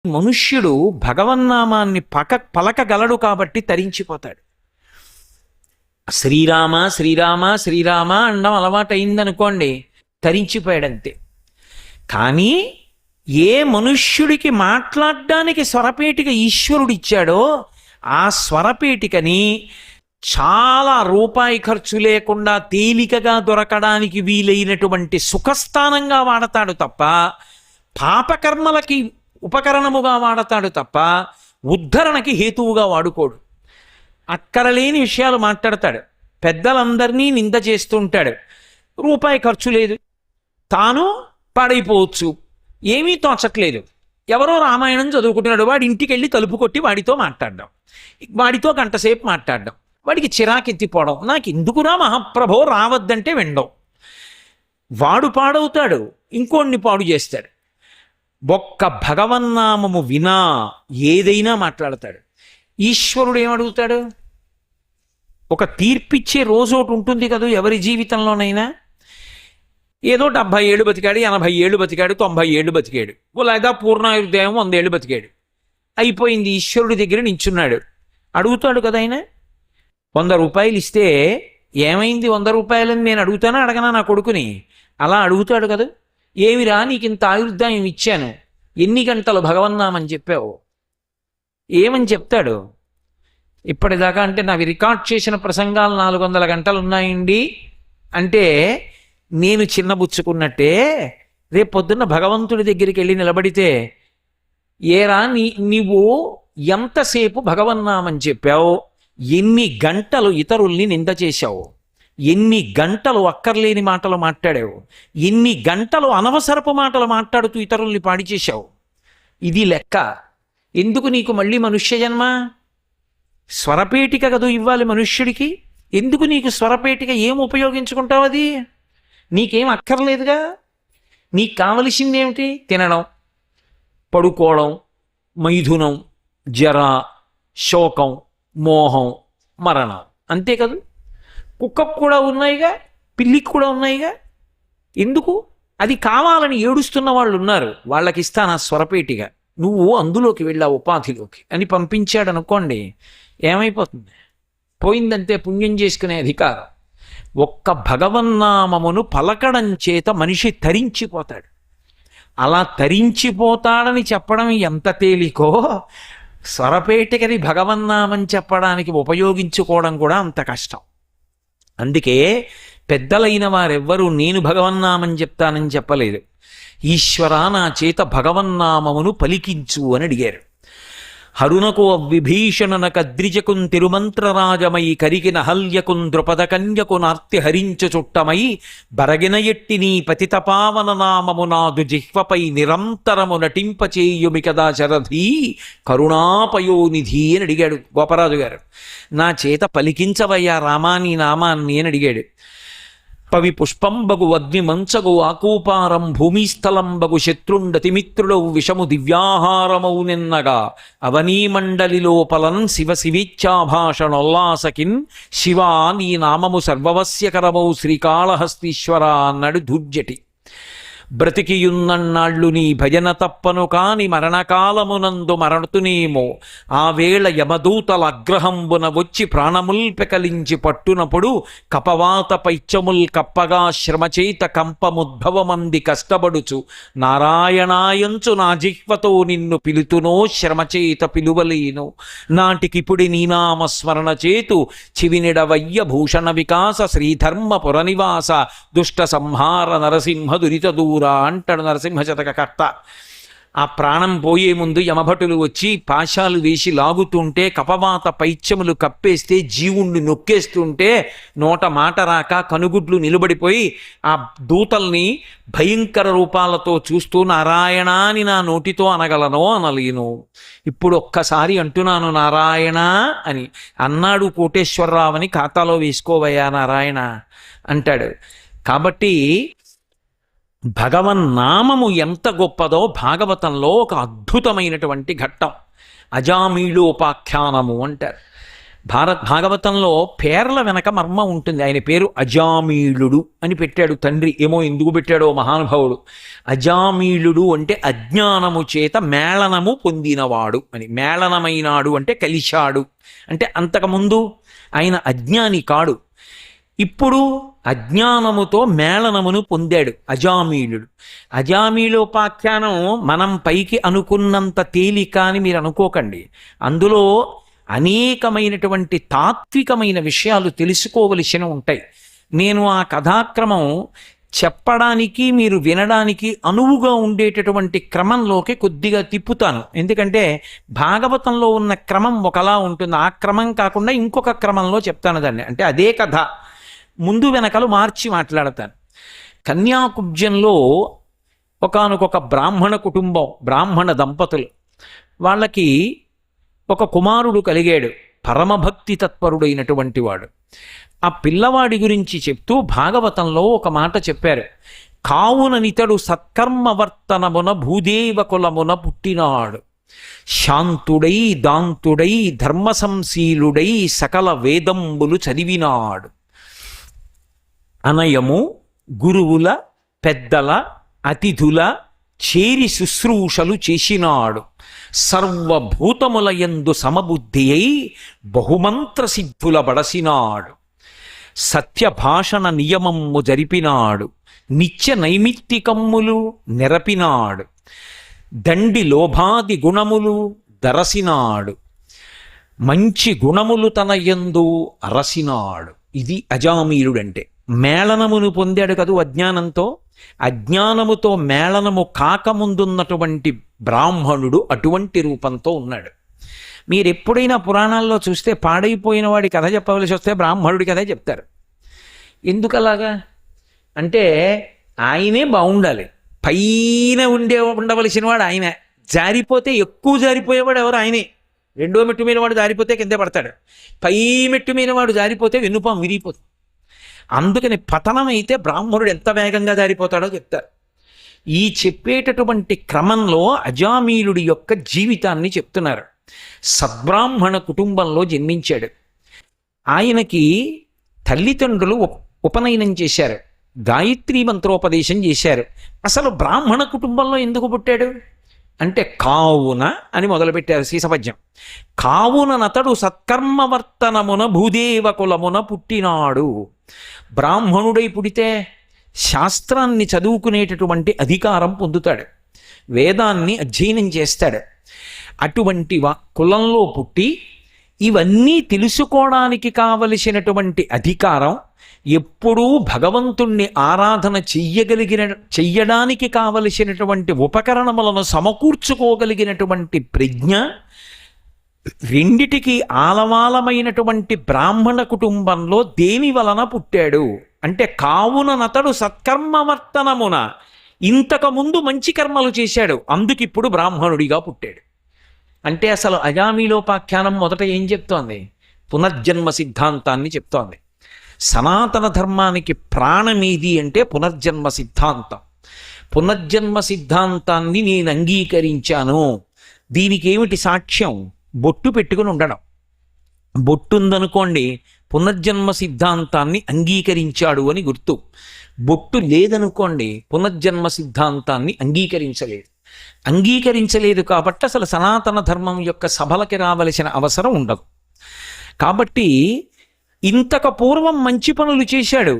మనుష్యుడు భగవన్నామాన్ని పలకగలడు కాబట్టి తరించిపోతాడు. శ్రీరామ శ్రీరామ శ్రీరామ అనడం అలవాటైందనుకోండి, తరించిపోయాడంతే. కానీ ఏ మనుష్యుడికి మాట్లాడడానికి స్వరపేటిక ఈశ్వరుడిచ్చాడో ఆ స్వరపేటికని చాలా రూపాయి ఖర్చు లేకుండా తేలికగా దొరకడానికి వీలైనటువంటి సుఖస్థానంగా వాడతాడు తప్ప, పాపకర్మలకి ఉపకరణముగా వాడతాడు తప్ప, ఉద్ధరణకి హేతువుగా వాడుకోడు. అక్కరలేని విషయాలు మాట్లాడతాడు, పెద్దలందరినీ నింద చేస్తుంటాడు, రూపాయి ఖర్చు లేదు, తాను పాడైపోవచ్చు, ఏమీ తోచట్లేదు. ఎవరో రామాయణం చదువుకుంటున్నాడు, వాడి ఇంటికి వెళ్ళి తలుపు కొట్టి వాడితో మాట్లాడడం, వాడితో గంటసేపు మాట్లాడడం, వాడికి చిరాకెత్తిపోవడం, నాకు ఎందుకురా మహాప్రభో రావద్దంటే వినడం. వాడు పాడవుతాడు, ఇంకోడిని పాడు చేస్తాడు. ఒక్క భగవన్నామము వినా ఏదైనా మాట్లాడతాడు. ఈశ్వరుడు ఏమడుగుతాడు? ఒక తీర్పిచ్చే రోజు ఒకటి ఉంటుంది కదా ఎవరి జీవితంలోనైనా. ఏదో 70 ఏళ్ళు బతికాడు, 80 ఏళ్ళు బతికాడు, 90 ఏళ్ళు బతికాడు, లేదా పూర్ణాయుర్దేవం 100 ఏళ్ళు బతికాడు, అయిపోయింది. ఈశ్వరుడి దగ్గర నించున్నాడు, అడుగుతాడు కదా ఆయన. 100 రూపాయలు ఇస్తే ఏమైంది 100 రూపాయలని నేను అడుగుతానా అడగనా నా కొడుకుని? అలా అడుగుతాడు కదా. ఏమిరా నీకు ఇంత ఆయుర్దాయం ఇచ్చాను, ఎన్ని గంటలు భగవన్నామని చెప్పావు? ఏమని చెప్తాడు? ఇప్పటిదాకా అంటే నావి రికార్డ్ చేసిన ప్రసంగాలు 400 గంటలు ఉన్నాయండి అంటే నేను చిన్నబుచ్చుకున్నట్టే. రేపు పొద్దున్న భగవంతుడి దగ్గరికి వెళ్ళి నిలబడితే, ఏరా నీవు ఎంతసేపు భగవన్నామని చెప్పావు, ఎన్ని గంటలు ఇతరుల్ని నింద చేశావు, ఎన్ని గంటలు అక్కర్లేని మాటలు మాట్లాడావు, ఎన్ని గంటలు అనవసరపు మాటలు మాట్లాడుతూ ఇతరుల్ని పాడి చేశావు, ఇది లెక్క. ఎందుకు నీకు మళ్ళీ మనుష్య జన్మ? స్వరపేటిక కదూ ఇవ్వాలి మనుష్యుడికి. ఎందుకు నీకు స్వరపేటిక? ఏం ఉపయోగించుకుంటావు? అది నీకేం అక్కర్లేదుగా. నీకు కావలసిందేమిటి? తినడం, పడుకోవడం, మైథునం, జర, శోకం, మోహం, మరణం, అంతే కదూ. కుక్కకు కూడా ఉన్నాయిగా, పిల్లికి కూడా ఉన్నాయిగా. ఎందుకు? అది కావాలని ఏడుస్తున్న వాళ్ళు ఉన్నారు, వాళ్ళకి ఇస్తాను ఆ స్వరపేటిగా, నువ్వు అందులోకి వెళ్ళా ఉపాధిలోకి అని పంపించాడు అనుకోండి, ఏమైపోతుంది? పోయిందంతే పుణ్యం చేసుకునే అధికారం. ఒక్క భగవన్నామమును పలకడం చేత మనిషి తరించిపోతాడు. అలా తరించిపోతాడని చెప్పడం ఎంత తేలికో, స్వరపేటికని భగవన్నామని చెప్పడానికి ఉపయోగించుకోవడం కూడా అంత కష్టం. అందుకే పెద్దలైన వారెవ్వరూ నేను భగవన్నామని చెప్తానని చెప్పలేదు. ఈశ్వర నా చేత భగవన్నామమును పలికించు అని అడిగారు. హరునకు విభీషణన కద్రిజకున్ తిరుమంత్రరాజమై కరిగిన హల్యకున్ ద్రుపద కన్యకు నార్తి హరించు చుట్టమై బరగిన ఎట్టి నీ పతితపావన నామము నాదు జిహ్వపై నిరంతరము నటింపచేయుమి కదా శరధీ కరుణాపయోనిధి అని అడిగాడు గోపరాజు గారు. నా చేత పలికించవయ్యా రామాని నామాన్ని అని అడిగాడు. పవి పుష్పంబగు అగ్ని మంచగు ఆకూపారం భూమిస్థలంబగు శత్రుండతిమిత్రుడవు విషము దివ్యాహారమౌ నిన్నగా అవనీమండలిలోపలన్ శివ శివిచ్ఛాభాషణోల్లాసకిన్ శివా నీ నామము సర్వవస్యకరమౌ శ్రీకాళహస్తీశ్వర అన్నాడు ధూర్జటి. బ్రతికియున్నన్నాళ్ళు నీ భజన తప్పను కాని మరణకాలమునందు మరణతునేమో ఆ వేళ యమదూతల అగ్రహంబున వచ్చి ప్రాణముల్ పెకలించి పట్టునప్పుడు కపవాత పైత్యముల్ కప్పగా శ్రమచేత కంపముద్భవమంది కష్టపడుచు నారాయణాయంచు నా జిహ్వతో నిన్ను పిలుతునో శ్రమచేత పిలువలేను నాటికిపుడి నీనామస్మరణ చేతు చివినిడవయ్య భూషణ వికాస శ్రీధర్మ పురనివాస దుష్ట సంహార నరసింహ దురిత దూర అంటాడు నరసింహ శతక కర్త. ఆ ప్రాణం పోయే ముందు యమభటులు వచ్చి పాశాలు వేసి లాగుతుంటే కపవాత పైత్యములు కప్పేస్తే జీవుణ్ణి నొక్కేస్తుంటే నోట మాట రాక కనుగుడ్లు నిలబడిపోయి ఆ దూతల్ని భయంకర రూపాలతో చూస్తూ నారాయణ అని నా నోటితో అనగలనో అనలేను. ఇప్పుడు ఒక్కసారి అంటున్నాను నారాయణ అని. అన్నాడు కోటేశ్వరరావు అని ఖాతాలో వేసుకోవయ్యా నారాయణ అంటాడు. కాబట్టి భగవన్నామము ఎంత గొప్పదో భాగవతంలో ఒక అద్భుతమైనటువంటి ఘట్టం అజామీళోపాఖ్యానము అంటారు. భాగవతంలో పేర్ల వెనక మర్మం ఉంటుంది. ఆయన పేరు అజామీళుడు అని పెట్టాడు తండ్రి. ఏమో ఎందుకు పెట్టాడో మహానుభావుడు. అజామీళుడు అంటే అజ్ఞానము చేత మేళనము పొందినవాడు అని. మేళనమైనాడు అంటే కలిశాడు అంటే అంతకుముందు ఆయన అజ్ఞాని కాడు, ఇప్పుడు అజ్ఞానముతో మేళనమును పొందాడు అజామీళుడు. అజామీళోపాఖ్యానం మనం పైకి అనుకున్నంత తేలిక అని మీరు అనుకోకండి. అందులో అనేకమైనటువంటి తాత్వికమైన విషయాలు తెలుసుకోవలసిన ఉంటాయి. నేను ఆ కథాక్రమం చెప్పడానికి మీరు వినడానికి అనువుగా ఉండేటటువంటి క్రమంలోకి కొద్దిగా తిప్పుతాను. ఎందుకంటే భాగవతంలో ఉన్న క్రమం ఒకలా ఉంటుంది, ఆ క్రమం కాకుండా ఇంకొక క్రమంలో చెప్తాను దాన్ని. అంటే అదే కథ ముందు వెనకలు మార్చి మాట్లాడతాను. కన్యాకుబ్జంలో ఒకానొక బ్రాహ్మణ కుటుంబం, బ్రాహ్మణ దంపతులు, వాళ్ళకి ఒక కుమారుడు కలిగాడు, పరమభక్తి తత్పరుడైనటువంటి వాడు. ఆ పిల్లవాడి గురించి చెప్తూ భాగవతంలో ఒక మాట చెప్పారు. కావుననితడు సత్కర్మవర్తనమున భూదేవ కులమున పుట్టినాడు, శాంతుడై దాంతుడై ధర్మ సంశీలుడై సకల వేదంబులు చదివినాడు, అనయము గురువుల పెద్దల అతిథుల చేరి శుశ్రూషలు చేసినాడు, సర్వభూతముల యందు సమబుద్ధి అయి బహుమంత్ర సిద్ధుల బడసినాడు, సత్యభాషణ నియమము జరిపినాడు, నిత్య నైమిత్తికమ్ములు నెరపినాడు, దండి లోభాది గుణములు దరసినాడు, మంచి గుణములు తన యందు అరసినాడు. ఇది అజామీరుడంటే. మేళనమును పొందాడు కదూ అజ్ఞానంతో. అజ్ఞానముతో మేళనము కాకముందున్నటువంటి బ్రాహ్మణుడు అటువంటి రూపంతో ఉన్నాడు. మీరు ఎప్పుడైనా పురాణాల్లో చూస్తే పాడైపోయిన వాడి కథ చెప్పవలసి వస్తే బ్రాహ్మణుడి కథే చెప్తారు. ఎందుకలాగా అంటే ఆయనే బాగుండాలి, పైన ఉండవలసిన వాడు ఆయనే. జారిపోతే ఎక్కువ జారిపోయేవాడు ఎవరు? ఆయనే. రెండో మెట్టు మీద వాడు జారిపోతే కిందే పడతాడు, పై మెట్టు మీద వాడు జారిపోతే వెన్నుపాం విరిగిపోతుంది. అందుకని పతనం అయితే బ్రాహ్మణుడు ఎంత వేగంగా జారిపోతాడో చెప్తారు. ఈ చెప్పేటటువంటి క్రమంలో అజామీలుడి యొక్క జీవితాన్ని చెప్తున్నారు. సద్బ్రాహ్మణ కుటుంబంలో జన్మించాడు. ఆయనకి తల్లిదండ్రులు ఉపనయనం చేశారు, గాయత్రీ మంత్రోపదేశం చేశారు. అసలు బ్రాహ్మణ కుటుంబంలో ఎందుకు పుట్టాడు అంటే కావున అని మొదలుపెట్టారు శీసపద్యం. కావుననతడు సత్కర్మవర్తనమున భూదేవ కులమున పుట్టినాడు. బ్రాహ్మణుడై పుడితే శాస్త్రాన్ని చదువుకునేటటువంటి అధికారం పొందుతాడు, వేదాన్ని అధ్యయనం చేస్తాడు. అటువంటి కులంలో పుట్టి ఇవన్నీ తెలుసుకోవడానికి కావలసినటువంటి అధికారం, ఎప్పుడూ భగవంతుణ్ణి ఆరాధన చెయ్యడానికి కావలసినటువంటి ఉపకరణములను సమకూర్చుకోగలిగినటువంటి ప్రజ్ఞ, రెండిటికి ఆలవాలమైనటువంటి బ్రాహ్మణ కుటుంబంలో దేని వలన పుట్టాడు అంటే కావుననతడు సత్కర్మవర్తనమున, ఇంతకుముందు మంచి కర్మలు చేశాడు, అందుకిప్పుడు బ్రాహ్మణుడిగా పుట్టాడు. అంటే అసలు అజామీలోపాఖ్యానం మొదట ఏం చెప్తోంది? పునర్జన్మ సిద్ధాంతాన్ని చెప్తోంది. సనాతన ధర్మానికి ప్రాణమేది అంటే పునర్జన్మ సిద్ధాంతం. పునర్జన్మ సిద్ధాంతాన్ని నేను అంగీకరించాను. దీనికి ఏమిటి సాక్ష్యం? బొట్టు పెట్టుకుని ఉండడం. బొట్టు ఉందనుకోండి, పునర్జన్మ సిద్ధాంతాన్ని అంగీకరించాడు అని గుర్తు. బొట్టు లేదనుకోండి, పునర్జన్మ సిద్ధాంతాన్ని అంగీకరించలేదు కాబట్టి అసలు సనాతన ధర్మం యొక్క సభలకి రావలసిన అవసరం ఉండదు. కాబట్టి ఇంతకు పూర్వం మంచి పనులు చేశాడు,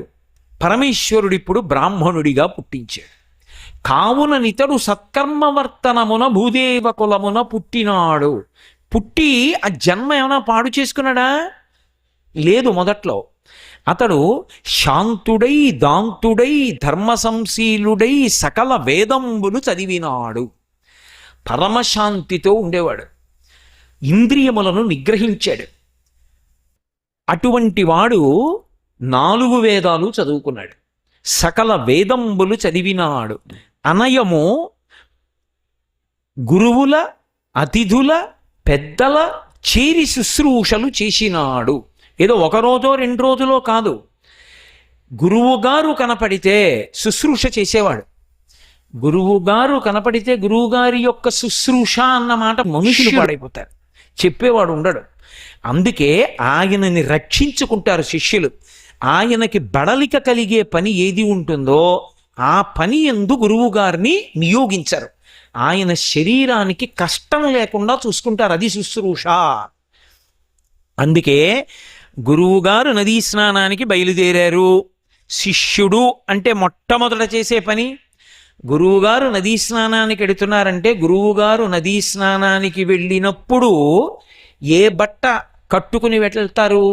పరమేశ్వరుడిప్పుడు బ్రాహ్మణుడిగా పుట్టించాడు. కావున నితడు సత్కర్మవర్తనమున భూదేవ కులమున పుట్టినాడు. పుట్టి ఆ జన్మ ఏమైనా పాడు చేసుకున్నాడా? లేదు. మొదట్లో అతడు శాంతుడై దాంతుడై ధర్మ సంశీలుడై సకల వేదంబులు చదివినాడు. పరమశాంతితో ఉండేవాడు, ఇంద్రియములను నిగ్రహించాడు. అటువంటి వాడు 4 వేదాలు చదువుకున్నాడు, సకల వేదంబులు చదివినాడు. అనయము గురువుల అతిథుల పెద్దల చేరి శుశ్రూషలు చేసినాడు. ఏదో 1 రోజో 2 రోజులో కాదు, గురువుగారు కనపడితే శుశ్రూష చేసేవాడు. గురువుగారు కనపడితే గురువుగారి యొక్క శుశ్రూష అన్నమాట మనుషులు పాడైపోతారు, చెప్పేవాడు ఉండడు. అందుకే ఆయనని రక్షించుకుంటారు శిష్యులు. ఆయనకి బడలిక కలిగే పని ఏది ఉంటుందో ఆ పని యందు గురువు గారిని నియోగించరు. ఆయన శరీరానికి కష్టం లేకుండా చూసుకుంటారు. అది శుశ్రూష. అందుకే గురువుగారు నదీ స్నానానికి బయలుదేరారు. శిష్యుడు అంటే మొట్టమొదట చేసే పని, గురువుగారు నదీ స్నానానికి వెడుతున్నారంటే గురువుగారు నదీ స్నానానికి వెళ్ళినప్పుడు ఏ బట్ట కట్టుకుని వెళ్తారు?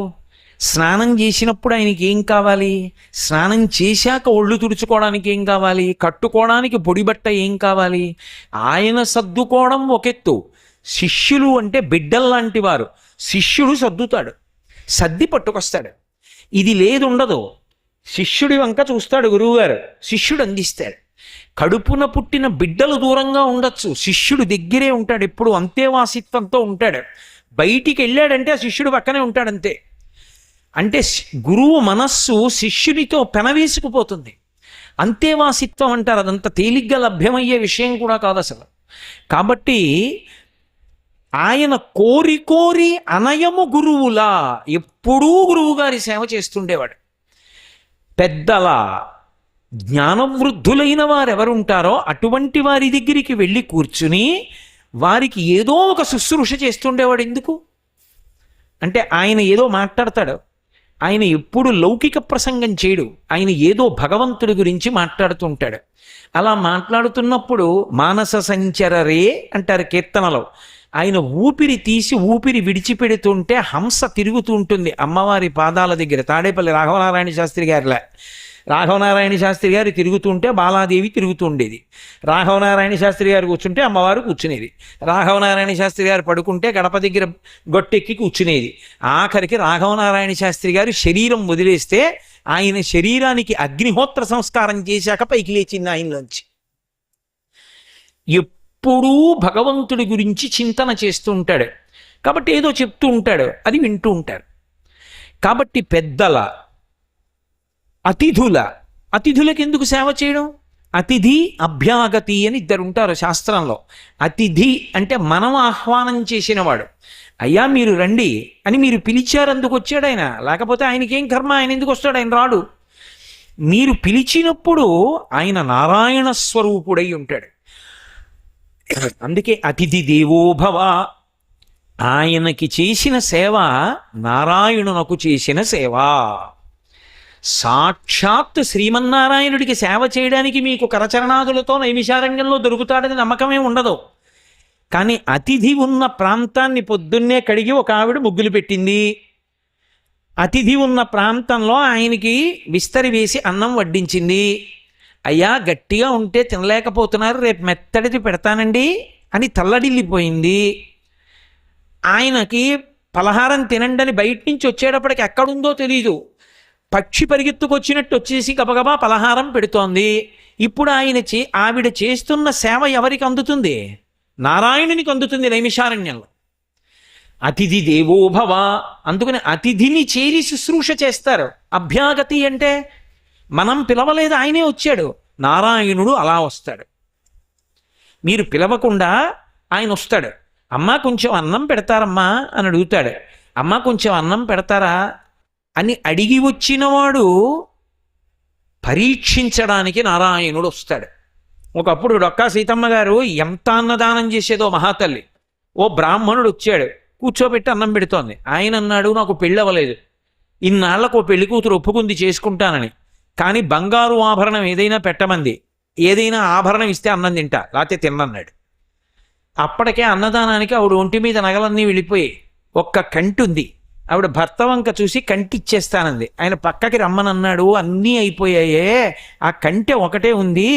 స్నానం చేసినప్పుడు ఆయనకి ఏం కావాలి? స్నానం చేశాక ఒళ్ళు తుడుచుకోవడానికి ఏం కావాలి? కట్టుకోవడానికి పొడి బట్ట ఏం కావాలి? ఆయన సర్దుకోవడం ఒకెత్తు, శిష్యులు అంటే బిడ్డల్లాంటి వారు. శిష్యుడు సర్దుతాడు, సర్ది పట్టుకొస్తాడు. ఇది లేదు ఉండదు. శిష్యుడి వంక చూస్తాడు గురువుగారు, శిష్యుడు అందిస్తాడు. కడుపున పుట్టిన బిడ్డలు దూరంగా ఉండొచ్చు, శిష్యుడు దగ్గరే ఉంటాడు, ఎప్పుడు అంతేవాసిత్వంతో ఉంటాడు. బయటికి వెళ్ళాడంటే ఆ శిష్యుడు పక్కనే ఉంటాడంతే. అంటే గురువు మనస్సు శిష్యునితో పెనవేసుకుపోతుంది. అంతేవాసిత్వం అంటారు. అదంత తేలిగ్గా లభ్యమయ్యే విషయం కూడా కాదు అసలు. కాబట్టి ఆయన కోరి కోరి అనయము గురువులా ఎప్పుడూ గురువుగారి సేవ చేస్తుండేవాడు. పెద్దల జ్ఞానవృద్ధులైన వారెవరుంటారో అటువంటి వారి దగ్గరికి వెళ్ళి కూర్చుని వారికి ఏదో ఒక శుశ్రూష చేస్తుండేవాడు. ఎందుకు అంటే ఆయన ఏదో మాట్లాడతాడు, ఆయన ఎప్పుడు లౌకిక ప్రసంగం చేయడు, ఆయన ఏదో భగవంతుడి గురించి మాట్లాడుతుంటాడు. అలా మాట్లాడుతున్నప్పుడు మానస సంచరరే అంటారు కీర్తనలో. ఆయన ఊపిరి తీసి ఊపిరి విడిచిపెడుతుంటే హంస తిరుగుతూ ఉంటుంది అమ్మవారి పాదాల దగ్గర. తాడేపల్లి రాఘవనారాయణ శాస్త్రి గారిలా. రాఘవనారాయణ శాస్త్రి గారు తిరుగుతుంటే బాలాదేవి తిరుగుతూ ఉండేది. రాఘవనారాయణ శాస్త్రి గారు కూర్చుంటే అమ్మవారు కూర్చునేది. రాఘవనారాయణ శాస్త్రి గారు పడుకుంటే గడప దగ్గర గొట్టెక్కి కూర్చునేది. ఆఖరికి రాఘవనారాయణ శాస్త్రి గారు శరీరం వదిలేస్తే ఆయన శరీరానికి అగ్నిహోత్ర సంస్కారం చేశాక పైకి లేచింది ఆయనలోంచి. ఎప్పుడూ భగవంతుడి గురించి చింతన చేస్తూ ఉంటాడు. కాబట్టి ఏదో చెప్తూ ఉంటాడు, అది వింటూ ఉంటారు. కాబట్టి పెద్దల అతిథులకు ఎందుకు సేవ చేయడం? అతిథి అభ్యాగతి అని ఇద్దరు ఉంటారు శాస్త్రంలో. అతిథి అంటే మనం ఆహ్వానం చేసినవాడు. అయ్యా మీరు రండి అని మీరు పిలిచారు, అందుకు వచ్చాడు ఆయన. లేకపోతే ఆయనకేం కర్మ, ఆయన ఎందుకు వస్తాడు? ఆయన రాడు. మీరు పిలిచినప్పుడు ఆయన నారాయణ స్వరూపుడై ఉంటాడు. అందుకే అతిథి దేవోభవ. ఆయనకి చేసిన సేవ నారాయణునకు చేసిన సేవ. సాక్షాత్ శ్రీమన్నారాయణుడికి సేవ చేయడానికి మీకు కరచరణాదులతో నైమిషారణ్యంలో దొరుకుతాడని నమ్మకమే ఉండదు. కానీ అతిథి ఉన్న ప్రాంతాన్ని పొద్దున్నే కడిగి ఒక ఆవిడ ముగ్గులు పెట్టింది. అతిథి ఉన్న ప్రాంతంలో ఆయనకి విస్తరి వేసి అన్నం వడ్డించింది. అయ్యా గట్టిగా ఉంటే తినలేకపోతున్నారు, రేపు మెత్తడిది పెడతానండి అని తల్లడిల్లిపోయింది. ఆయనకి పలహారం తినండి అని బయట నుంచి వచ్చేటప్పటికి ఎక్కడుందో తెలీదు. పక్షి పరిగెత్తుకొచ్చినట్టు వచ్చేసి గబగబా పలహారం పెడుతోంది. ఇప్పుడు ఆవిడ చేస్తున్న సేవ ఎవరికి అందుతుంది? నారాయణునికి అందుతుంది నైమిషారణ్యంలో. అతిథి దేవోభవ. అందుకని అతిథిని చేరి శుశ్రూష చేస్తారు. అభ్యాగతి అంటే మనం పిలవలేదు, ఆయనే వచ్చాడు. నారాయణుడు అలా వస్తాడు. మీరు పిలవకుండా ఆయన వస్తాడు. అమ్మా కొంచెం అన్నం పెడతారమ్మా అని అడుగుతాడు. అమ్మా కొంచెం అన్నం పెడతారా అని అడిగి వచ్చినవాడు పరీక్షించడానికి నారాయణుడు వస్తాడు. ఒకప్పుడు డొక్కా సీతమ్మ గారు ఎంత అన్నదానం చేసేదో మహాతల్లి. ఓ బ్రాహ్మణుడు వచ్చాడు, కూర్చోబెట్టి అన్నం పెడుతోంది. ఆయన అన్నాడు, నాకు పెళ్ళి అవ్వలేదు, ఇన్నాళ్లకు ఓ పెళ్లి కూతురు ఒప్పుకుంది చేసుకుంటానని, కానీ బంగారు ఆభరణం ఏదైనా పెట్టమంది, ఏదైనా ఆభరణం ఇస్తే అన్నం తింటా, లేకపోతే తిన్నన్నాడు. అప్పటికే అన్నదానానికి ఆవిడ ఒంటి మీద నగలన్నీ వెళ్ళిపోయి ఒక్క కంటి ఉంది. ఆవిడ భర్త వంక చూసి కంటి ఇచ్చేస్తానంది. ఆయన పక్కకి రమ్మనన్నాడు, అన్నీ అయిపోయాయే, ఆ కంటె ఒకటే ఉంది.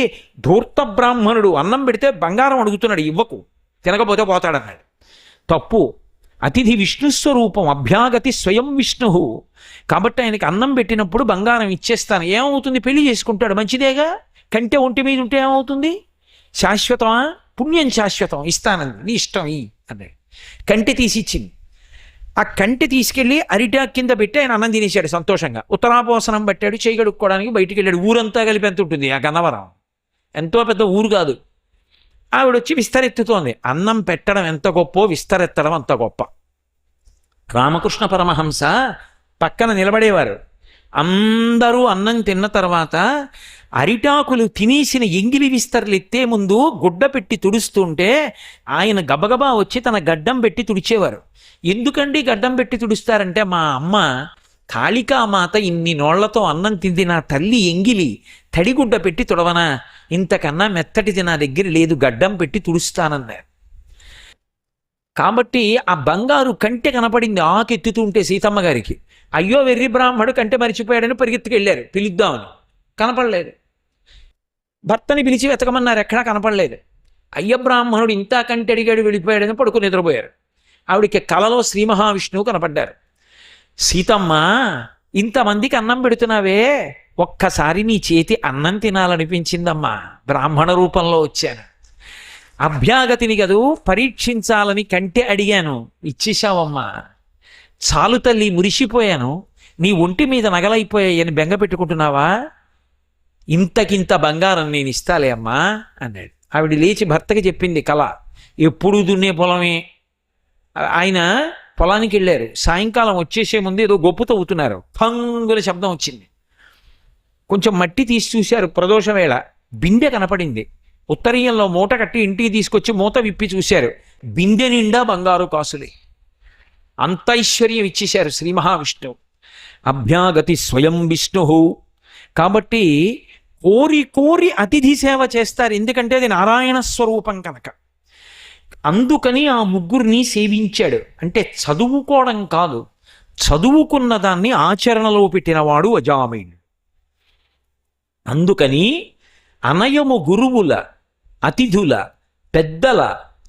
ధూర్త బ్రాహ్మణుడు అన్నం పెడితే బంగారం అడుగుతున్నాడు, ఇవ్వకు, తినకపోతే పోతాడన్నాడు. తప్పు. అతిథి విష్ణుస్వరూపం, అభ్యాగతి స్వయం విష్ణు. కాబట్టి ఆయనకి అన్నం పెట్టినప్పుడు బంగారం ఇచ్చేస్తాను. ఏమవుతుంది? పెళ్లి చేసుకుంటాడు, మంచిదేగా. కంటె ఒంటి మీద ఉంటే ఏమవుతుంది? శాశ్వతమా? పుణ్యం శాశ్వతం, ఇస్తానంది, నీ ఇష్టం ఈ అన్నాడు. కంటె తీసి ఇచ్చింది. ఆ కంటె తీసుకెళ్ళి అరిటాక్ కింద పెట్టి ఆయన అన్నం తినేశాడు సంతోషంగా. ఉత్తరాపోసనం పట్టాడు, చేయి కడుక్కోవడానికి బయటికి వెళ్ళాడు. ఊరంతా కలిపి ఎంత ఉంటుంది ఆ గన్నవరం? ఎంతో పెద్ద ఊరు కాదు. ఆవిడ వచ్చి విస్తరెత్తుతోంది. అన్నం పెట్టడం ఎంత గొప్పో విస్తరెత్తడం అంత గొప్ప. రామకృష్ణ పరమహంస పక్కన నిలబడేవారు. అందరూ అన్నం తిన్న తర్వాత అరిటాకులు తినేసిన ఎంగిలి విస్తర్లు ఎత్తే ముందు గుడ్డ పెట్టి తుడుస్తుంటే ఆయన గబగబా వచ్చి తన గడ్డం పెట్టి తుడిచేవారు. ఎందుకండి గడ్డం పెట్టి తుడుస్తారంటే, మా అమ్మ కాళికామాత ఇన్ని నోళ్లతో అన్నం తింది, నా తల్లి ఎంగిలి తడిగుడ్డ పెట్టి తుడవనా, ఇంతకన్నా మెత్తటిది నా దగ్గర లేదు, గడ్డం పెట్టి తుడుస్తానన్నారు. కాబట్టి ఆ బంగారు కంటె కనపడింది ఆకెత్తుతుంటే సీతమ్మ గారికి. అయ్యో వెర్రి బ్రాహ్మడు కంటె మరిచిపోయాడని పరిగెత్తుకెళ్ళారు పిలుద్దామని. కనపడలేదు. భర్తని పిలిచి వెతకమన్నారు, ఎక్కడా కనపడలేదు. అయ్య బ్రాహ్మణుడు ఇంత కంటె అడిగాడు వెళ్ళిపోయాడని పడుకుని నిద్రపోయారు. ఆవిడికి కలలో శ్రీ మహావిష్ణువు కనపడ్డారు. సీతమ్మ, ఇంతమందికి అన్నం పెడుతున్నావే, ఒక్కసారి నీ చేతి అన్నం తినాలనిపించిందమ్మా, బ్రాహ్మణ రూపంలో వచ్చాను. అభ్యాగతిని కదూ పరీక్షించాలని కంటె అడిగాను, ఇచ్చేశావమ్మా. చాలు తల్లి, మురిసిపోయాను. నీ ఒంటి మీద నగలైపోయాయని బెంగ పెట్టుకుంటున్నావా? ఇంతకింత బంగారం నేను ఇస్తాలే అమ్మా అన్నాడు. ఆవిడ లేచి భర్తకి చెప్పింది కళ. ఎప్పుడు దున్నే పొలమే. ఆయన పొలానికి వెళ్ళారు. సాయంకాలం వచ్చేసే ముందు ఏదో గొప్పు తవ్వుతున్నారు. ఫంగుల శబ్దం వచ్చింది. కొంచెం మట్టి తీసి చూశారు. ప్రదోష వేళ బిందె కనపడింది. ఉత్తరీయంలో మూట కట్టి ఇంటికి తీసుకొచ్చి మూత విప్పి చూశారు. బిందె నిండా బంగారు కాసులే. అంత ఐశ్వర్యం ఇచ్చేశారు శ్రీ మహావిష్ణువు. అభ్యాగతి స్వయం విష్ణు. కాబట్టి కోరి కోరి అతిథి సేవ చేస్తారు, ఎందుకంటే అది నారాయణ స్వరూపం కనుక. అందుకని ఆ ముగ్గురిని సేవించాడు. అంటే చదువుకోవడం కాదు, చదువుకున్న దాన్ని ఆచరణలో పెట్టినవాడు అజామీయుడు. అందుకని అనయము గురువుల అతిథుల పెద్దల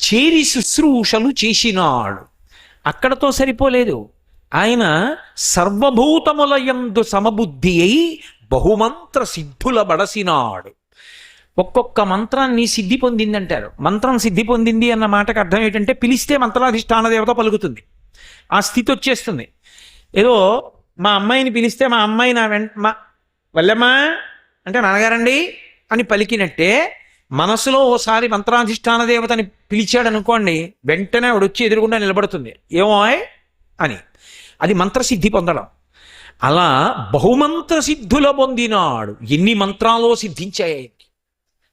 చేరి శుశ్రూషలు చేసినాడు. అక్కడతో సరిపోలేదు. ఆయన సర్వభూతములయందు సమబుద్ధి అయి బహుమంత్ర సిద్ధుల బడసినాడు. ఒక్కొక్క మంత్రాన్ని సిద్ధి పొందిందంటారు. మంత్రం సిద్ధి పొందింది అన్న మాటకు అర్థం ఏంటంటే, పిలిస్తే మంత్రాధిష్టాన దేవత పలుకుతుంది, ఆ స్థితి వచ్చేస్తుంది. ఏదో మా అమ్మాయిని పిలిస్తే మా అమ్మాయి నా మా వల్లమ్మా అంటే నాన్నగారండి అని పలికినట్టే, మనసులో ఓసారి మంత్రాధిష్టాన దేవతని పిలిచాడు అనుకోండి, వెంటనే ఆవిడ వచ్చి ఎదురుగుండా నిలబడుతుంది, ఏమో అని. అది మంత్రసిద్ధి పొందడం. అలా బహుమంత్ర సిద్ధుల పొందినాడు. ఎన్ని మంత్రాలో సిద్ధించాయి.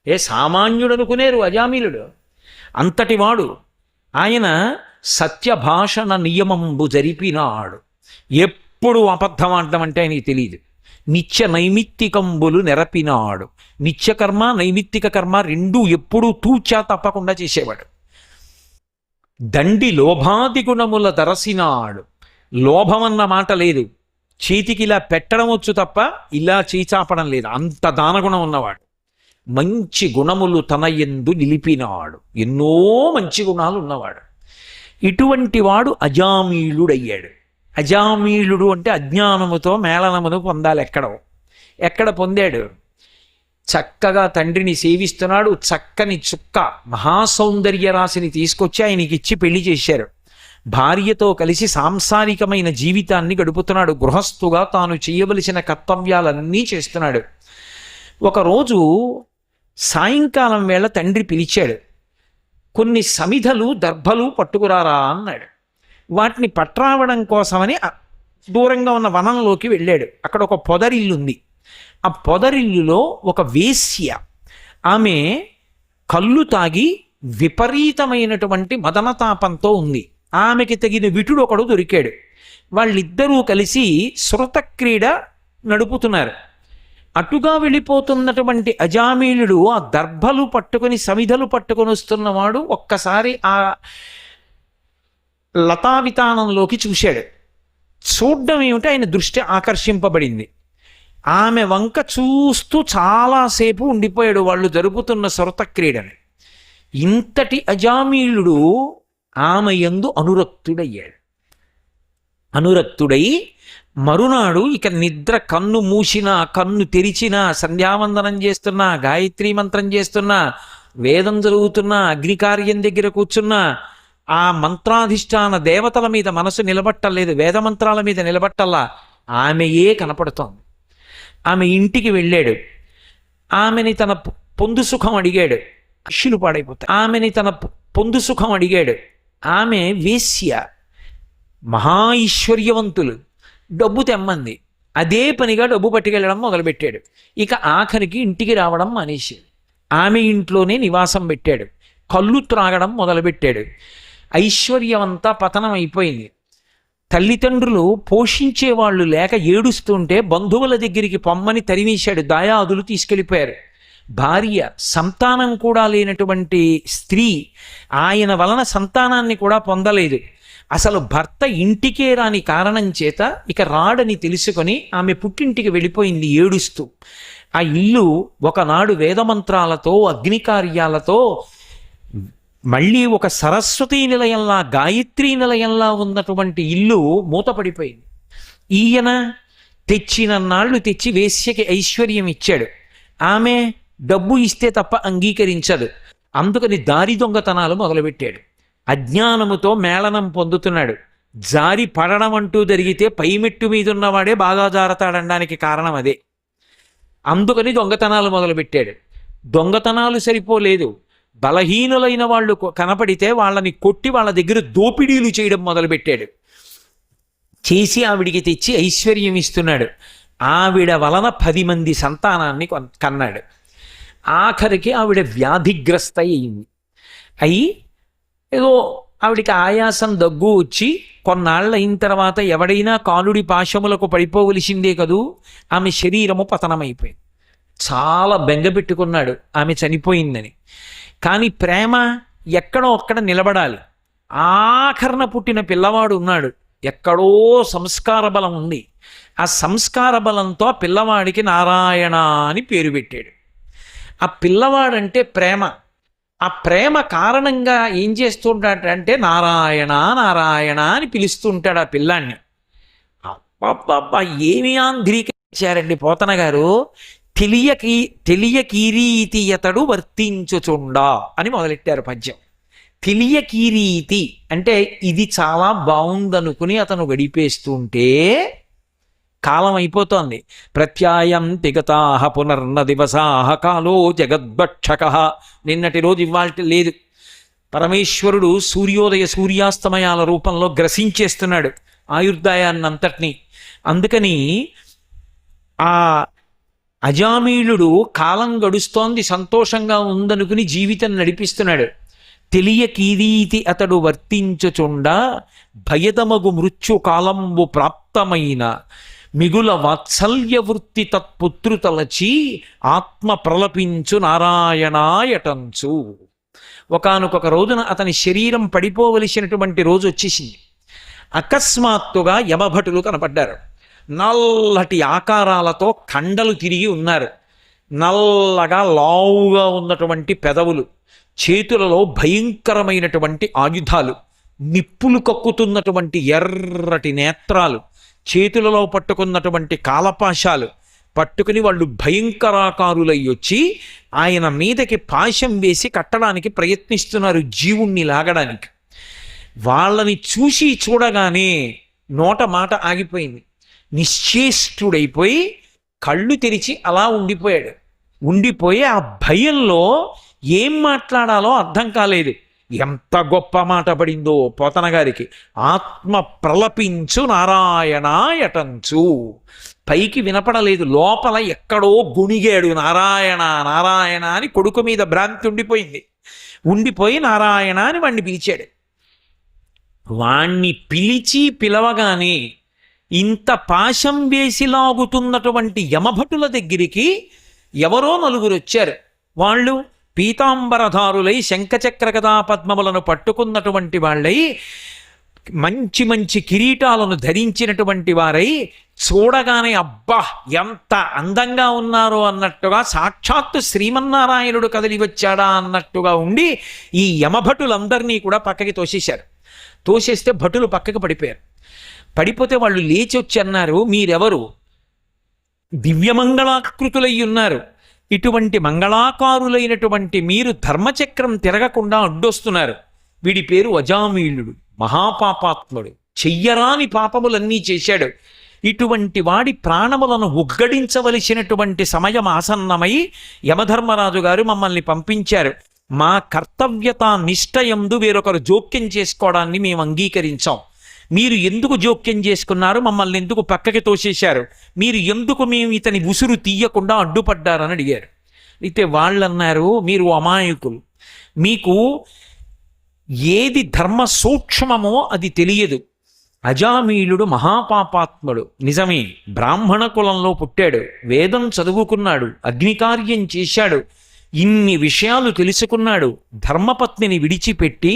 ఏ సామాన్యుడు అనుకునేరు అజామిలుడు. అంతటివాడు ఆయన. సత్యభాషణ నియమంబు జరిపినాడు. ఎప్పుడు అబద్ధం ఆడడం అంటే ఆయనకి తెలియదు. నిత్య నైమిత్తికంబులు నెరపినాడు. నిత్యకర్మ నైమిత్తిక కర్మ రెండూ ఎప్పుడూ తూచా తప్పకుండా చేసేవాడు. దండి లోభాది గుణముల దరసినాడు. లోభమన్న మాట లేదు. చేతికి ఇలా పెట్టడం వచ్చు తప్ప ఇలా చేచాపడం లేదు. అంత దానగుణం ఉన్నవాడు. మంచి గుణములు తన యందు నిలిపినాడు. ఎన్నో మంచి గుణాలు ఉన్నవాడు. ఇటువంటి వాడు అజామీలుడయ్యాడు. అజామీలుడు అంటే అజ్ఞానముతో మేళనమును పొందాలి. ఎక్కడ పొందాడు? చక్కగా తండ్రిని సేవిస్తున్నాడు. చక్కని చుక్క మహాసౌందర్య రాశిని తీసుకొచ్చి ఆయనకి ఇచ్చి పెళ్లి చేశారు. భార్యతో కలిసి సాంసారికమైన జీవితాన్ని గడుపుతున్నాడు. గృహస్థుగా తాను చేయవలసిన కర్తవ్యాలన్నీ చేస్తున్నాడు. ఒకరోజు సాయంకాలం వేళ తండ్రి పిలిచాడు. కొన్ని సమిధలు దర్భలు పట్టుకురారా అన్నాడు. వాటిని పట్రావడం కోసమని దూరంగా ఉన్న వనంలోకి వెళ్ళాడు. అక్కడ ఒక పొదరిల్లుంది. ఆ పొదరిల్లులో ఒక వేశ్య, ఆమె కళ్ళు తాగి విపరీతమైనటువంటి మదనతాపంతో ఉంది. ఆమెకి తగిన విటుడు ఒకడు దొరికాడు. వాళ్ళిద్దరూ కలిసి శృతక్రీడ నడుపుతున్నారు. అటుగా వెళ్ళిపోతున్నటువంటి అజామీలుడు ఆ దర్భలు పట్టుకొని సమిధలు పట్టుకొని వస్తున్నవాడు ఒక్కసారి ఆ లతావితానంలోకి చూశాడు. చూడ్డం ఏమిటి, ఆయన దృష్టి ఆకర్షింపబడింది. ఆమె వంక చూస్తూ చాలాసేపు ఉండిపోయాడు వాళ్ళు జరుపుతున్న శృతక్రీడని. ఇంతటి అజామీలుడు ఆమె యందు అనురక్తుడయ్యాడు. అనురక్తుడై మరునాడు ఇక నిద్ర కన్ను మూసినా కన్ను తెరిచినా సంధ్యావందనం చేస్తున్నా గాయత్రీ మంత్రం చేస్తున్నా వేదం చదువుతున్నా అగ్నికార్యం దగ్గర కూర్చున్నా ఆ మంత్రాధిష్టాన దేవతల మీద మనసు నిలబట్టలేదు, వేదమంత్రాల మీద నిలబట్టల్లా. ఆమెయే కనపడుతోంది. ఆమె ఇంటికి వెళ్ళాడు. ఆమెని తన పొందు సుఖం అడిగాడు. ఇష్యులు పాడైపోతాయి. ఆమెని తన పొందు సుఖం అడిగాడు. ఆమె వేశ్య. మహా ఐశ్వర్యవంతులు, డబ్బు తెమ్మంది. అదే పనిగా డబ్బు పట్టుకెళ్ళడం మొదలుపెట్టాడు. ఇక ఆఖరికి ఇంటికి రావడం మానేసింది. ఆమె ఇంట్లోనే నివాసం పెట్టాడు. కళ్ళు త్రాగడం మొదలుపెట్టాడు. ఐశ్వర్యమంతా పతనం అయిపోయింది. తల్లిదండ్రులు పోషించేవాళ్ళు లేక ఏడుస్తుంటే బంధువుల దగ్గరికి పొమ్మని తరిమేశాడు. దాయాదులు తీసుకెళ్ళిపోయారు. భార్య, సంతానం కూడా లేనటువంటి స్త్రీ, ఆయన వలన సంతానాన్ని కూడా పొందలేదు. అసలు భర్త ఇంటికే రాని కారణం చేత ఇక రాడని తెలుసుకొని ఆమె పుట్టింటికి వెళ్ళిపోయింది ఏడుస్తూ. ఆ ఇల్లు ఒకనాడు వేదమంత్రాలతో అగ్నికార్యాలతో మళ్ళీ ఒక సరస్వతీ నిలయంలా, గాయత్రీ నిలయంలా ఉన్నటువంటి ఇల్లు మూతపడిపోయింది. ఈయన తెచ్చినన్నాళ్ళు తెచ్చి వేశ్యకి ఐశ్వర్యం ఇచ్చాడు. ఆమె డబ్బు ఇస్తే తప్ప అంగీకరించదు. అందుకని దారి దొంగతనాలు మొదలుపెట్టాడు. అజ్ఞానముతో మేళనం పొందుతున్నాడు. జారి పడడం అంటూ జరిగితే పైమెట్టు మీద ఉన్నవాడే బాగా జారతాడనడానికి కారణం అదే. అందుకని దొంగతనాలు మొదలుపెట్టాడు. దొంగతనాలు సరిపోలేదు, బలహీనులైన వాళ్ళు కనపడితే వాళ్ళని కొట్టి వాళ్ళ దగ్గర దోపిడీలు చేయడం మొదలుపెట్టాడు. చేసి ఆవిడికి తెచ్చి ఐశ్వర్యం ఇస్తున్నాడు. ఆవిడ వలన 10 మంది సంతానాన్ని కన్నాడు. ఆఖరికి ఆవిడ వ్యాధిగ్రస్త అయింది. అయి ఏదో ఆవిడికి ఆయాసం, దగ్గు వచ్చి కొన్నాళ్ళు అయిన తర్వాత ఎవడైనా కాలుడి పాశములకు పడిపోవలసిందే కదూ, ఆమె శరీరము పతనమైపోయింది. చాలా బెంగపెట్టుకున్నాడు ఆమె చనిపోయిందని. కానీ ప్రేమ ఎక్కడో అక్కడ నిలబడాలి. ఆఖరణ పుట్టిన పిల్లవాడు ఉన్నాడు, ఎక్కడో సంస్కార బలం ఉంది. ఆ సంస్కార బలంతో ఆ పిల్లవాడికి నారాయణ అని పేరు పెట్టాడు. ఆ పిల్లవాడంటే ప్రేమ. ఆ ప్రేమ కారణంగా ఏం చేస్తుంటాడంటే నారాయణ నారాయణ అని పిలుస్తూ ఉంటాడు ఆ పిల్లాన్ని. అబ్బబ్బబ్బా, ఏమి ఆంధ్రీకరించారండి పోతన గారు. తెలియకీరీతి అతడు వర్తించుచుండా అని మొదలెట్టారు పద్యం. తెలియకీరీతి అంటే ఇది చాలా బాగుందనుకుని అతను గడిపేస్తుంటే కాలం అయిపోతోంది. ప్రత్యాయం తిగతాహ పునర్న దివసాహ కాలో జగద్భక్షక. నిన్నటి రోజు ఇవాళ లేదు. పరమేశ్వరుడు సూర్యోదయ సూర్యాస్తమయాల రూపంలో గ్రసించేస్తున్నాడు ఆయుర్దాయాన్నంతటినీ. అందుకని ఆ అజామీళుడు కాలం గడుస్తోంది, సంతోషంగా ఉందనుకుని జీవితం నడిపిస్తున్నాడు. తెలియకీరీతి అతడు వర్తించుచుండా భయదమగు మృత్యు కాలంబు ప్రాప్తమైన మిగుల వాత్సల్య వృత్తి తత్పుత్రు తలచి ఆత్మ ప్రలపించు నారాయణాయటంచు. ఒకానొక రోజున అతని శరీరం పడిపోవలసినటువంటి రోజు వచ్చేసింది. అకస్మాత్తుగా యమభటులు కనపడ్డారు. నల్లటి ఆకారాలతో కండలు తిరిగి ఉన్నారు. నల్లగా లావుగా ఉన్నటువంటి పెదవులు, చేతులలో భయంకరమైనటువంటి ఆయుధాలు, నిప్పులు కక్కుతున్నటువంటి ఎర్రటి నేత్రాలు, చేతులలో పట్టుకున్నటువంటి కాలపాశాలు పట్టుకుని వాళ్ళు భయంకరాకారులై వచ్చి ఆయన మీదకి పాశం వేసి కట్టడానికి ప్రయత్నిస్తున్నారు, జీవుణ్ణి లాగడానికి. వాళ్ళని చూడగానే నోట మాట ఆగిపోయింది. నిశ్చేష్టుడైపోయి కళ్ళు తెరిచి అలా ఉండిపోయి ఆ భయంలో ఏం మాట్లాడాలో అర్థం కాలేదు. ఎంత గొప్ప మాట పడిందో పోతన గారికి. ఆత్మ ప్రలపించు నారాయణాయటంచు. పైకి వినపడలేదు, లోపల ఎక్కడో గుణిగాడు నారాయణ నారాయణ అని. కొడుకు మీద భ్రాంతి ఉండిపోయి నారాయణ అని వాణ్ణి పిలిచాడు. వాణ్ణి పిలవగానే ఇంత పాశం వేసి లాగుతున్నటువంటి యమభటుల దగ్గరికి ఎవరో నలుగురు వచ్చారు. వాళ్ళు పీతాంబరధారులై శంఖచక్ర గదా పద్మములను పట్టుకున్నటువంటి వాళ్ళై, మంచి మంచి కిరీటాలను ధరించినటువంటి వారై, చూడగానే అబ్బా ఎంత అందంగా ఉన్నారో అన్నట్టుగా, సాక్షాత్తు శ్రీమన్నారాయణుడు కదిలి వచ్చాడా అన్నట్టుగా ఉండి ఈ యమభటులందరినీ కూడా పక్కకి తోసేశారు. తోసేస్తే భటులు పక్కకి పడిపోయారు. పడిపోతే వాళ్ళు లేచి వచ్చి అన్నారు, మీరెవరు? దివ్యమంగళాకృతులై ఉన్నారు. ఇటువంటి మంగళాకారులైనటువంటి మీరు ధర్మచక్రం తిరగకుండా అడ్డొస్తున్నారు. వీడి పేరు అజామీళుడు, మహాపాపాత్ముడు, చెయ్యరాని పాపములన్నీ చేశాడు. ఇటువంటి వాడి ప్రాణములను ఉగ్గడించవలసినటువంటి సమయం ఆసన్నమై యమధర్మరాజు గారు మమ్మల్ని పంపించారు. మా కర్తవ్యత నిష్ఠయందు వేరొకరు జోక్యం చేసుకోవడాన్ని మేము అంగీకరించాం. మీరు ఎందుకు జోక్యం చేసుకున్నారు, మమ్మల్ని ఎందుకు పక్కకి తోసేశారు, మీరు ఎందుకు మేము ఇతని ఉసురు తీయకుండా అడ్డుపడ్డారని అడిగారు. అయితే వాళ్ళు అన్నారు, మీరు అమాయకులు, మీకు ఏది ధర్మ సూక్ష్మమో అది తెలియదు. అజామీళుడు మహాపాపాత్ముడు, నిజమే, బ్రాహ్మణ కులంలో పుట్టాడు, వేదం చదువుకున్నాడు, అగ్నికార్యం చేశాడు, ఇన్ని విషయాలు తెలుసుకున్నాడు. ధర్మపత్నిని విడిచిపెట్టి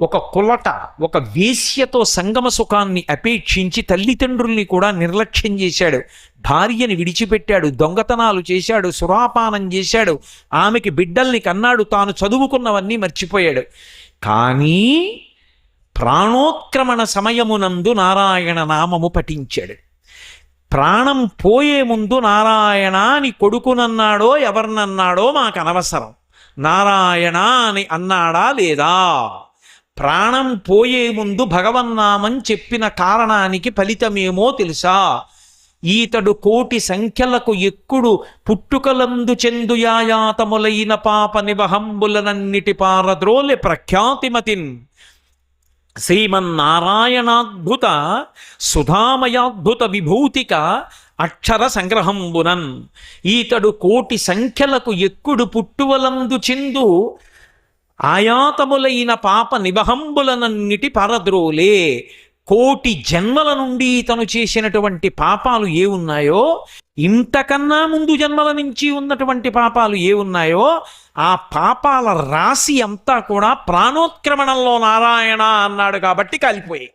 ఒక కులట, ఒక వేశ్యతో సంగమ సుఖాన్ని అపేక్షించి తల్లిదండ్రుల్ని కూడా నిర్లక్ష్యం చేశాడు, భార్యని విడిచిపెట్టాడు, దొంగతనాలు చేశాడు, సురాపానం చేశాడు, ఆమెకి బిడ్డల్ని కన్నాడు, తాను చదువుకున్నవన్నీ మర్చిపోయాడు. కానీ ప్రాణోత్క్రమణ సమయమునందు నారాయణ నామము పఠించాడు. ప్రాణం పోయే ముందు నారాయణ అని కొడుకునన్నాడో ఎవరినన్నాడో మాకు అనవసరం, నారాయణ అని అన్నాడా లేదా? ప్రాణం పోయే ముందు భగవన్నామం చెప్పిన కారణానికి ఫలితమేమో తెలుసా? ఈతడు కోటి సంఖ్యలకు ఎక్కుడు పుట్టుకలందు చెందుయాయాతములైన పాప నివహంబులనన్నిటి పారద్రోలె ప్రఖ్యాతిమతిన్ శ్రీమన్నారాయణాద్భుత సుధామయాద్భుత విభూతిక అక్షర సంగ్రహంబునన్. ఈతడు కోటి సంఖ్యలకు ఎక్కుడు పుట్టువలందు చెందు ఆయాతములైన పాప నివహంబులనన్నిటి పరద్రోలే. కోటి జన్మల నుండి తను చేసినటువంటి పాపాలు ఏ ఉన్నాయో, ఇంతకన్నా ముందు జన్మల నుంచి ఉన్నటువంటి పాపాలు ఏ ఉన్నాయో, ఆ పాపాల రాశి అంతా కూడా ప్రాణోత్క్రమణంలో నారాయణ అన్నాడు కాబట్టి కాలిపోయాయి.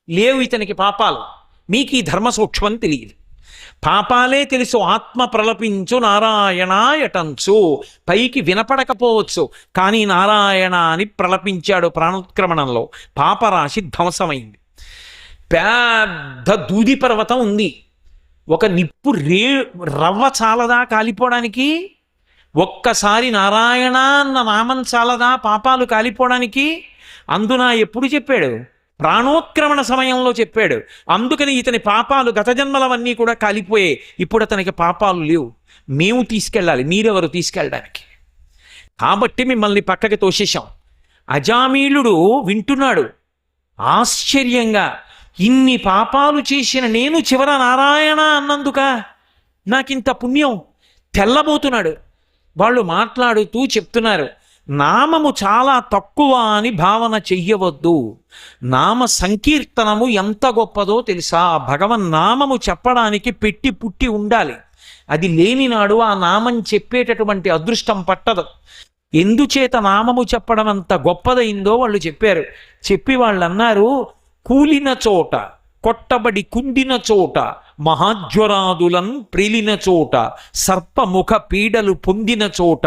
లేవు ఇతనికి పాపాలు. మీకు ఈ ధర్మ సూక్ష్మం తెలియదు. పాపాలే తెలుసు, ఆత్మ ప్రలపించు నారాయణ ఎటంచు. పైకి వినపడకపోవచ్చు, కానీ నారాయణ అని ప్రలపించాడు ప్రాణోత్క్రమణంలో. పాపరాశి ధ్వంసమైంది. పెద్ద దూది పర్వతం ఉంది. ఒక నిప్పు రవ్వ చాలదా కాలిపోవడానికి? ఒక్కసారి నారాయణ అన్న నామం చాలదా పాపాలు కాలిపోవడానికి? అందున ఎప్పుడు చెప్పాడు? ప్రాణోత్క్రమణ సమయంలో చెప్పాడు. అందుకని ఇతని పాపాలు గత జన్మలవన్నీ కూడా కాలిపోయాయి. ఇప్పుడు అతనికి పాపాలు లేవు. మేము తీసుకెళ్ళాలి, మీరెవరు తీసుకెళ్ళడానికి? కాబట్టి మిమ్మల్ని పక్కకి తోసేశాం. అజామీళుడు వింటున్నాడు ఆశ్చర్యంగా. ఇన్ని పాపాలు చేసిన నేను చివర నారాయణ అన్నందుక నాకింత పుణ్యం. తెల్లబోతున్నాడు. వాళ్ళు మాట్లాడుతూ చెప్తున్నారు, నామము చాలా తక్కువ అని భావన చెయ్యవద్దు. నామ సంకీర్తనము ఎంత గొప్పదో తెలుసా? భగవన్నామము చెప్పడానికి పెట్టి పుట్టి ఉండాలి. అది లేనినాడు ఆ నామం చెప్పేటటువంటి అదృష్టం పట్టదు. ఎందుచేత నామము చెప్పడం అంత గొప్పదైందో వాళ్ళు చెప్పారు. చెప్పి వాళ్ళు అన్నారు, కూలిన చోట, కొట్టబడి కుండిన చోట, మహాజ్వరాదులన్ ప్రిలిన చోట, సర్పముఖ పీడలు పొందిన చోట,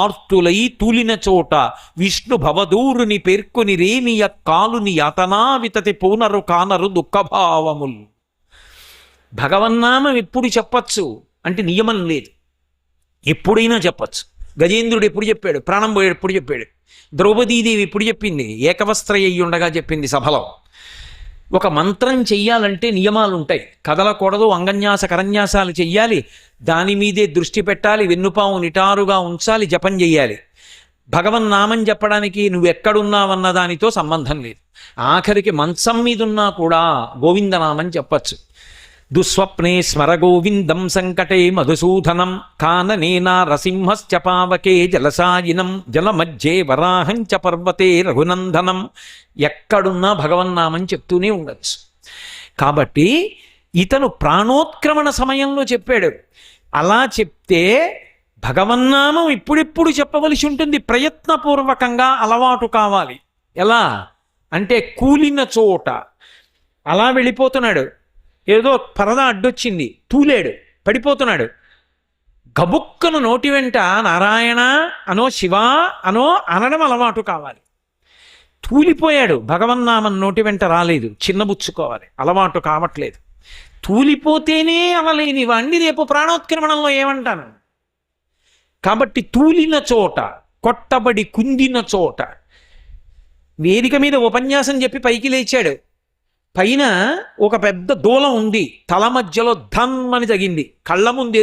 ఆర్తులై తూలిన చోట, విష్ణు భవదూరుని పేర్కొని రేనియ కాలుని యాతనా వితతి పూనరు కానరు దుఃఖభావములు. భగవన్నామం ఎప్పుడు చెప్పచ్చు అంటే నియమం లేదు, ఎప్పుడైనా చెప్పచ్చు. గజేంద్రుడు ఎప్పుడు చెప్పాడు? ప్రాణం పోయాడు ఎప్పుడు చెప్పాడు? ద్రౌపదీదేవి ఎప్పుడు చెప్పింది? ఏకవస్త్ర అయ్యి ఉండగా చెప్పింది సభలో. ఒక మంత్రం చెయ్యాలంటే నియమాలు ఉంటాయి. కదలకూడదు, అంగన్యాస కరన్యాసాలు చెయ్యాలి, దాని మీదే దృష్టి పెట్టాలి, వెన్నుపాము నిటారుగా ఉంచాలి, జపం చెయ్యాలి. భగవన్నామం చెప్పడానికి నువ్వెక్కడున్నావన్న దానితో సంబంధం లేదు. ఆఖరికి మంచం మీదున్నా కూడా గోవిందనామం చెప్పచ్చు. దుస్వప్నే స్మర గోవిందం సంకటే మధుసూదనం కాననేనా రసింహశ్చ పావకే జలసాయినం జలమధ్యే వరాహంచ పర్వతే రఘునందనం. ఎక్కడున్నా భగవన్నామని చెప్తూనే ఉండొచ్చు. కాబట్టి ఇతను ప్రాణోత్క్రమణ సమయంలో చెప్పాడు. అలా చెప్తే భగవన్నామం ఇప్పుడిప్పుడు చెప్పవలసి ఉంటుంది. ప్రయత్నపూర్వకంగా అలవాటు కావాలి. ఎలా అంటే కూలిన చోట అలా వెళ్ళిపోతున్నాడు, ఏదో పరదా అడ్డొచ్చింది, తూలేడు, పడిపోతున్నాడు. గబుక్కను నోటి వెంట నారాయణ అనో శివ అనో అనడం అలవాటు కావాలి. తూలిపోయాడు, భగవన్నామం నోటి వెంట రాలేదు, చిన్నబుచ్చుకోవాలి, అలవాటు కావట్లేదు. తూలిపోతేనే అవలేని వాణ్ణి రేపు ప్రాణోత్క్రమణంలో ఏమంటాను? కాబట్టి తూలిన చోట, కొట్టబడి కుందిన చోట. వేదిక మీద ఉపన్యాసం చెప్పి పైకి లేచాడు. పైన ఒక పెద్ద దూలం ఉంది, తల మధ్యలో ధన్ అని తగింది. కళ్ళ ముందే